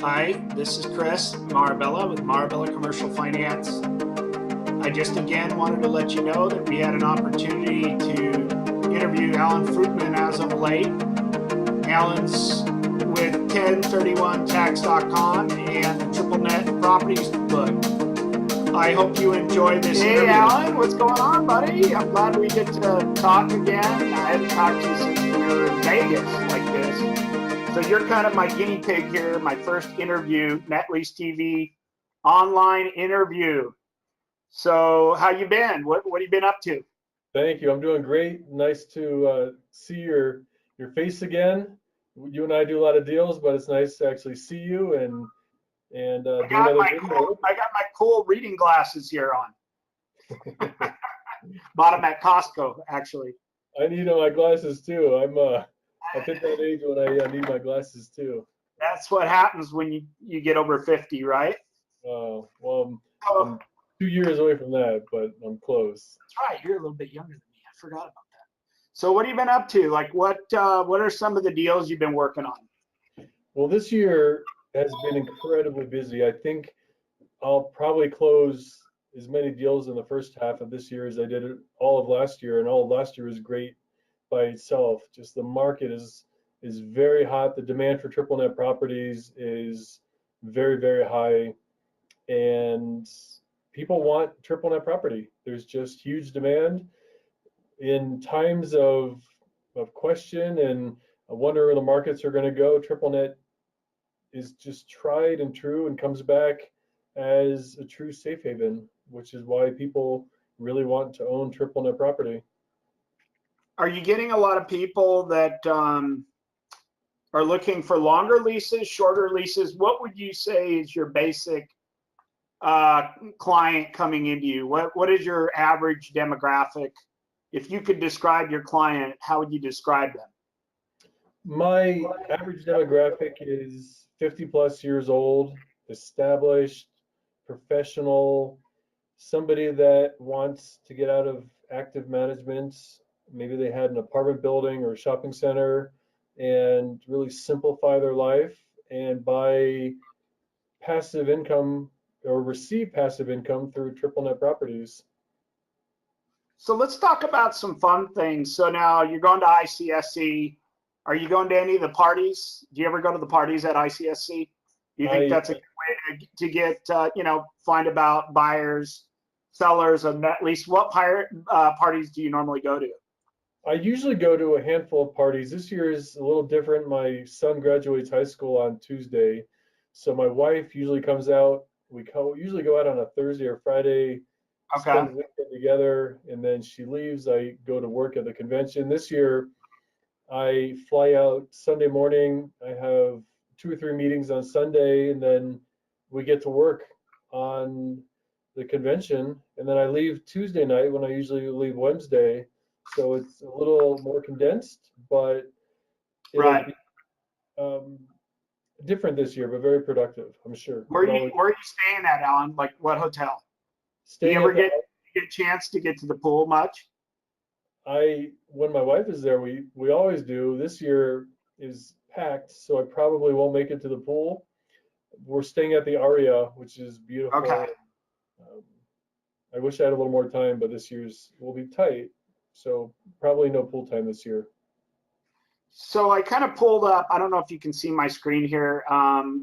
Hi, this is Chris Marabella with Marabella Commercial Finance. I just again wanted to let you know that we had an opportunity to interview Alan Fruitman as of late. Alan's with 1031tax.com and the Triple Net Properties Book. I hope you enjoy this interview. Hey Alan, what's going on, buddy? I'm glad we get to talk again. I haven't talked to you since we were in Vegas like this. So you're kind of my guinea pig here, my first interview, Net Lease TV online interview. So how you been? What have you been up to? Thank you. I'm doing great. Nice to see your face again. You and I do a lot of deals, but it's nice to actually see you and do another video. I got my cool reading glasses here on. Bought them at Costco, actually. I need my glasses too. I hit that age when I need my glasses too. That's what happens when you get over 50, right? Well, I'm 2 years away from that, but I'm close. That's right. You're a little bit younger than me. I forgot about that. So what have you been up to? Like what are some of the deals you've been working on? Well, this year has been incredibly busy. I think I'll probably close as many deals in the first half of this year as I did all of last year, and all of last year was great by itself. Just the market is very hot. The demand for triple net properties is very, very high, and people want triple net property. There's just huge demand. In times of question and I wonder where the markets are going to go, triple net is just tried and true and comes back as a true safe haven, which is why people really want to own triple net property. Are you getting a lot of people that are looking for longer leases, shorter leases? What would you say is your basic client coming into you? What is your average demographic? If you could describe your client, how would you describe them? My average demographic is 50 plus years old, established, professional, somebody that wants to get out of active management. Maybe they had an apartment building or a shopping center and really simplify their life and buy passive income or receive passive income through triple net properties. So let's talk about some fun things. So now you're going to ICSC. Are you going to any of the parties? Do you ever go to the parties at ICSC? Do you think that's a good way to get, find about buyers, sellers of Net Lease? What parties do you normally go to? I usually go to a handful of parties. This year is a little different. My son graduates high school on Tuesday. So my wife usually comes out. We usually go out on a Thursday or Friday, spend the weekend together, and then she leaves. I go to work at the convention. This year, I fly out Sunday morning. I have 2 or 3 meetings on Sunday, and then we get to work on the convention. And then I leave Tuesday night when I usually leave Wednesday. So it's a little more condensed, but it'll be different this year, but very productive, I'm sure. Where are you staying at, Alan? Like what hotel? Do you ever get a chance to get to the pool much? When my wife is there, we always do. This year is packed, so I probably won't make it to the pool. We're staying at the Aria, which is beautiful. Okay. I wish I had a little more time, but this year's will be tight, so probably no pool time this year. So I kind of pulled up, I don't know if you can see my screen here,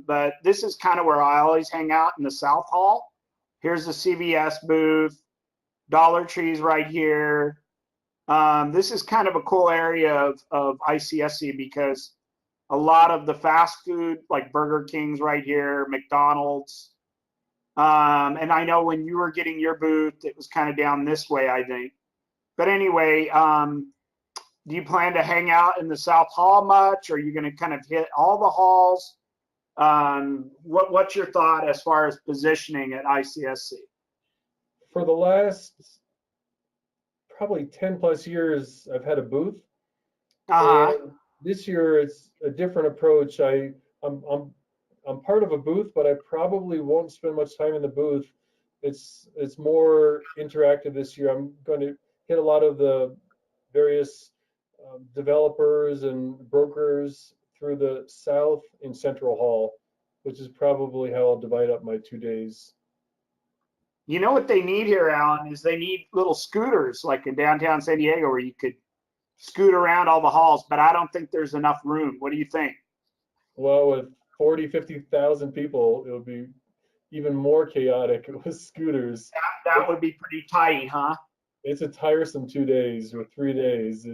but this is kind of where I always hang out in the South Hall. Here's the CVS booth, Dollar Tree's right here. This is kind of a cool area of ICSC because a lot of the fast food, like Burger King's right here, McDonald's. And I know when you were getting your booth, it was kind of down this way, I think. But anyway, do you plan to hang out in the South Hall much? Or are you going to kind of hit all the halls? What's your thought as far as positioning at ICSC? For the last probably 10 plus years, I've had a booth. And this year it's a different approach. I'm part of a booth, but I probably won't spend much time in the booth. It's more interactive this year. I'm going to hit a lot of the various developers and brokers through the South and Central Hall. which is probably how I'll divide up my 2 days. You know what they need here, Alan, is they need little scooters like in downtown San Diego where you could scoot around all the halls, but I don't think there's enough room. What do you think? Well, with 40, 50,000 people, it would be even more chaotic with scooters. That would be pretty tight, huh? It's a tiresome 2 days or 3 days.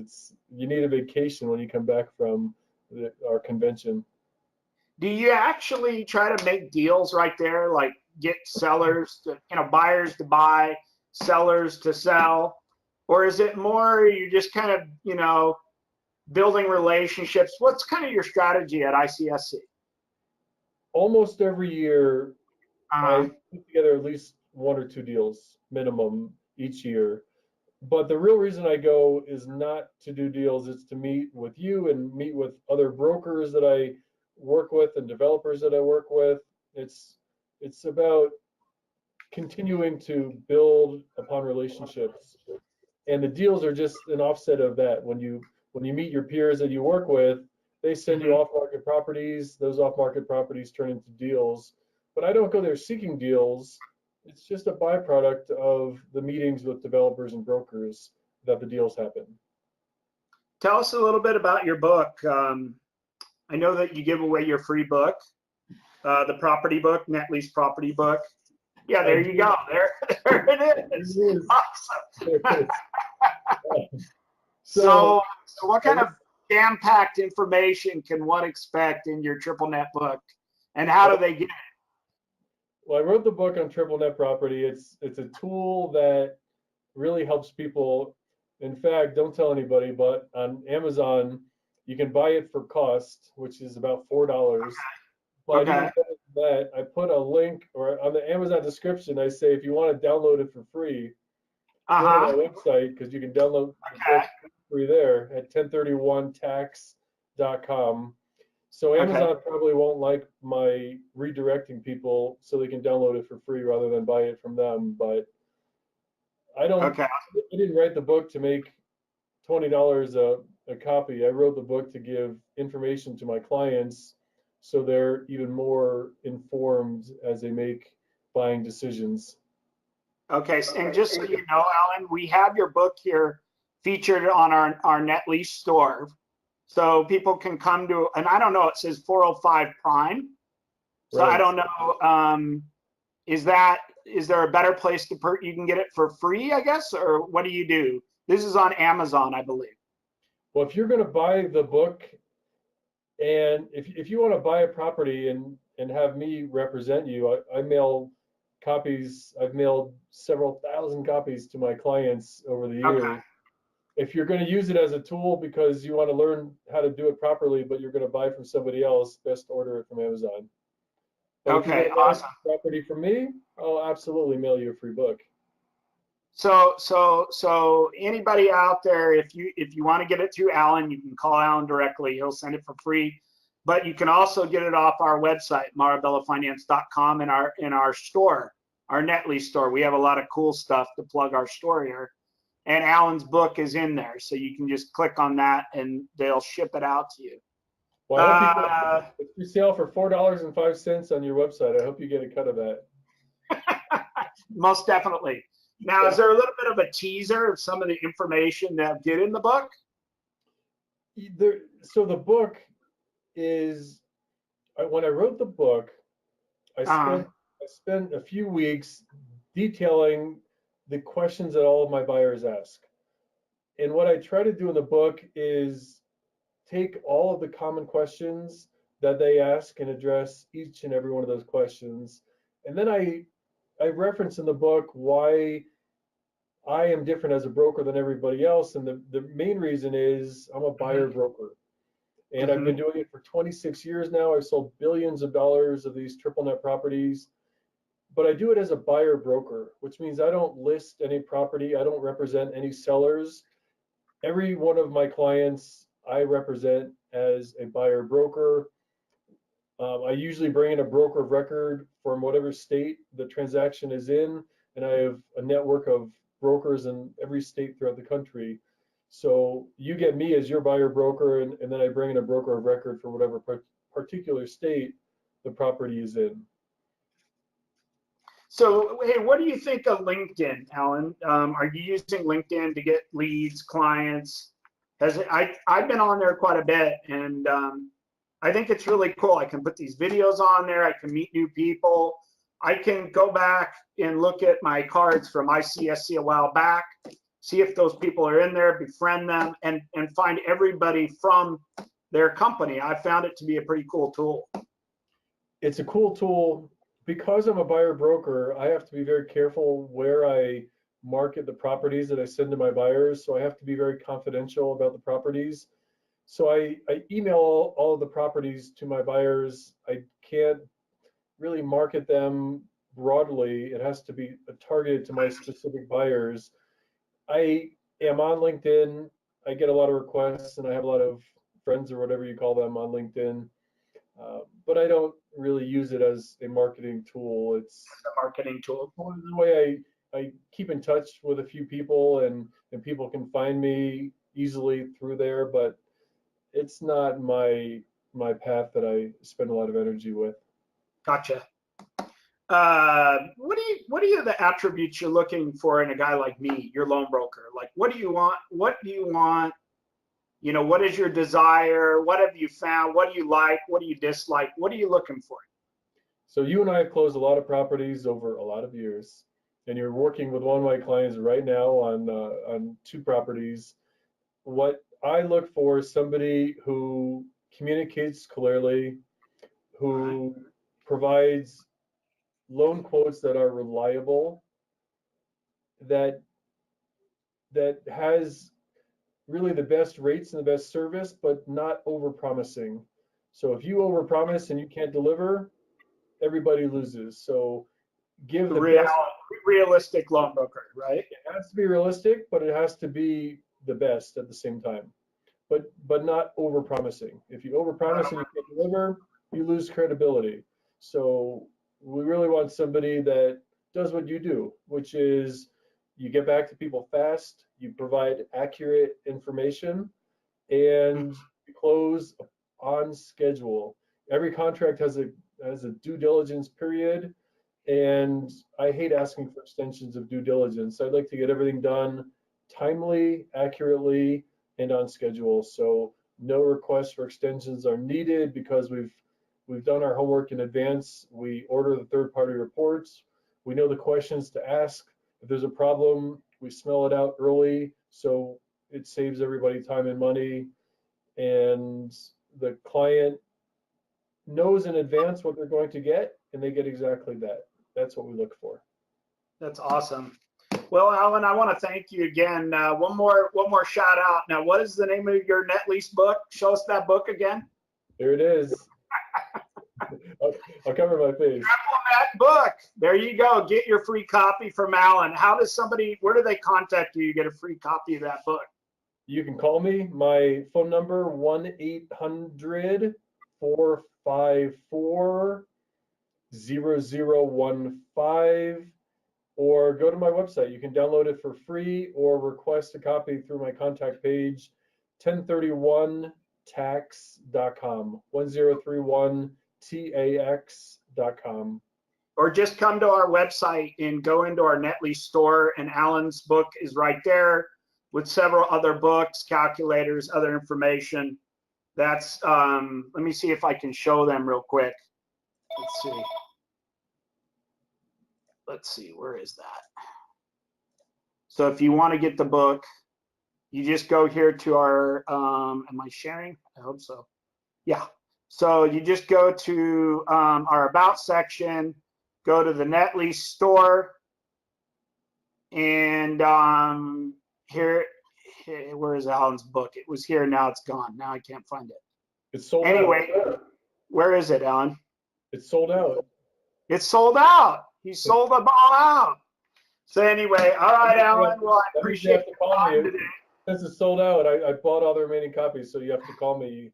You need a vacation when you come back from our convention. Do you actually try to make deals right there, like get sellers to, buyers to buy, sellers to sell? Or is it more you're just kind of, building relationships? What's kind of your strategy at ICSC? Almost every year, Uh-huh. I put together at least 1 or 2 deals minimum each year. But the real reason I go is not to do deals, it's to meet with you and meet with other brokers that I work with and developers that I work with. It's about continuing to build upon relationships. And the deals are just an offset of that. When you meet your peers that you work with, they send you off-market properties. Those off-market properties turn into deals. But I don't go there seeking deals. It's just a byproduct of the meetings with developers and brokers that the deals happen. Tell us a little bit about your book. I know that you give away your free book, the property book, Net Lease property book. Yeah, there you go. There it is. Awesome. So what kind of jam-packed information can one expect in your triple net book, and how do they get it? Well, I wrote the book on triple net property. It's a tool that really helps people. In fact, don't tell anybody, but on Amazon, you can buy it for cost, which is about $4. Okay. But even better than that, I put a link, or on the Amazon description, I say if you want to download it for free, go to my website, because you can download the book for free there at 1031tax.com. So Amazon probably won't like my redirecting people so they can download it for free rather than buy it from them. But I didn't write the book to make $20 a copy. I wrote the book to give information to my clients so they're even more informed as they make buying decisions. Okay, and just so you know, Alan, we have your book here featured on our Net Lease store. So people can come to, and I don't know, it says 405 Prime. So right. I don't know, is there a better place to you can get it for free, I guess, or what do you do? This is on Amazon, I believe. Well, if you're going to buy the book, and if you want to buy a property and have me represent you, I mail copies. I've mailed several thousand copies to my clients over the years. Okay. If you're going to use it as a tool because you want to learn how to do it properly, but you're going to buy from somebody else, best order it from Amazon. But okay, if you're going to buy property from me, I'll absolutely mail you a free book. So anybody out there, if you want to get it through Alan, you can call Alan directly. He'll send it for free. But you can also get it off our website, marabellafinance.com, in our store, our Net Lease store. We have a lot of cool stuff to plug our store here. And Alan's book is in there, so you can just click on that and they'll ship it out to you. Well, I hope it's for sale for $4.05 on your website. I hope you get a cut of that. Most definitely. Now, is there a little bit of a teaser of some of the information that get in the book? So the book is, when I wrote the book, I spent a few weeks detailing the questions that all of my buyers ask. And what I try to do in the book is take all of the common questions that they ask and address each and every one of those questions. And then I reference in the book why I am different as a broker than everybody else. And the main reason is I'm a buyer broker. And I've been doing it for 26 years now. I've sold billions of dollars of these triple net properties. But I do it as a buyer broker, which means I don't list any property. I don't represent any sellers. Every one of my clients I represent as a buyer broker. I usually bring in a broker of record from whatever state the transaction is in, and I have a network of brokers in every state throughout the country. So you get me as your buyer broker, and then I bring in a broker of record for whatever particular state the property is in. So, hey, what do you think of LinkedIn, Alan? Are you using LinkedIn to get leads, clients? I've been on there quite a bit, and I think it's really cool. I can put these videos on there. I can meet new people. I can go back and look at my cards from ICSC a while back, see if those people are in there, befriend them, and find everybody from their company. I found it to be a pretty cool tool. It's a cool tool. Because I'm a buyer broker, I have to be very careful where I market the properties that I send to my buyers. So I have to be very confidential about the properties. So I email all of the properties to my buyers. I can't really market them broadly. It has to be targeted to my specific buyers. I am on LinkedIn. I get a lot of requests, and I have a lot of friends or whatever you call them on LinkedIn. But I don't really use it as a marketing tool. It's a marketing tool. The way I keep in touch with a few people, and people can find me easily through there, but it's not my path that I spend a lot of energy with. Gotcha. What are the attributes you're looking for in a guy like me, your loan broker? Like, what do you want? What do you want? You know, what is your desire? What have you found? What do you like? What do you dislike? What are you looking for? So you and I have closed a lot of properties over a lot of years, and you're working with one of my clients right now on 2 properties. What I look for is somebody who communicates clearly, who provides loan quotes that are reliable, that has really the best rates and the best service, but not over-promising. So if you overpromise and you can't deliver, everybody loses. So give the best. Realistic loan broker, right? It has to be realistic, but it has to be the best at the same time. But not overpromising. If you overpromise and you can't deliver, you lose credibility. So we really want somebody that does what you do, which is you get back to people fast, you provide accurate information, and you close on schedule. Every contract has a due diligence period, and I hate asking for extensions of due diligence. I'd like to get everything done timely, accurately, and on schedule. So no requests for extensions are needed because we've done our homework in advance. We order the third-party reports. We know the questions to ask. If there's a problem, we smell it out early, so it saves everybody time and money. And the client knows in advance what they're going to get, and they get exactly that. That's what we look for. That's awesome. Well, Alan, I want to thank you again. One more shout out. Now, what is the name of your Net Lease book? Show us that book again. There it is. I'll cover my face. That book. There you go. Get your free copy from Alan. Where do they contact you to get a free copy of that book? You can call me. My phone number, 1-800-454-0015, or go to my website. You can download it for free or request a copy through my contact page, 1031tax.com, 1031tax.com. Or just come to our website and go into our Net Lease store, and Alan's book is right there with several other books, calculators, other information. That's, let me see if I can show them real quick. Let's see, where is that? So if you want to get the book, you just go here to our, am I sharing? I hope so. Yeah. So you just go to our About section, go to the Net Lease store, and here, where is Alan's book? It was here, now it's gone. Now I can't find it. It's sold anyway, out. Where is it, Alan? It's sold out. It's sold out. He sold them all out. So anyway, all right, Alan. Well, I appreciate your time today. Since it's sold out, I bought all the remaining copies, so you have to call me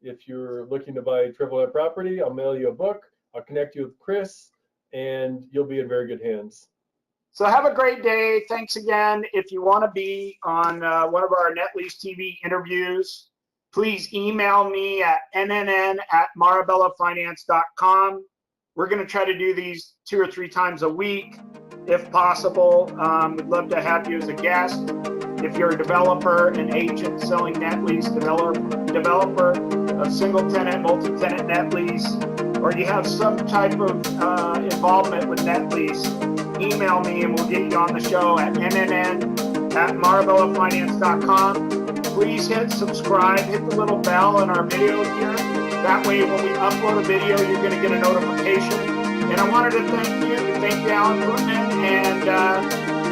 if you're looking to buy triple net property. I'll mail you a book. I'll connect you with Chris, and you'll be in very good hands. So have a great day. Thanks again. If you want to be on one of our Net Lease TV interviews, please email me at nnn@marabellafinance.com. We're going to try to do these 2 or 3 times a week, if possible. We'd love to have you as a guest. If you're a developer, an agent selling net lease, developer of single tenant, multi-tenant net lease, or you have some type of involvement with net lease, email me and we'll get you on the show at nnn@marabellafinance.com. Please hit subscribe, hit the little bell in our video here. That way when we upload a video, you're going to get a notification. And I wanted to thank you Alan Fruitman, and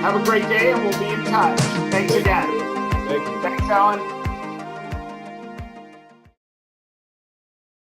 have a great day, and we'll be in touch. Thanks again. Thank you. Thanks, Alan.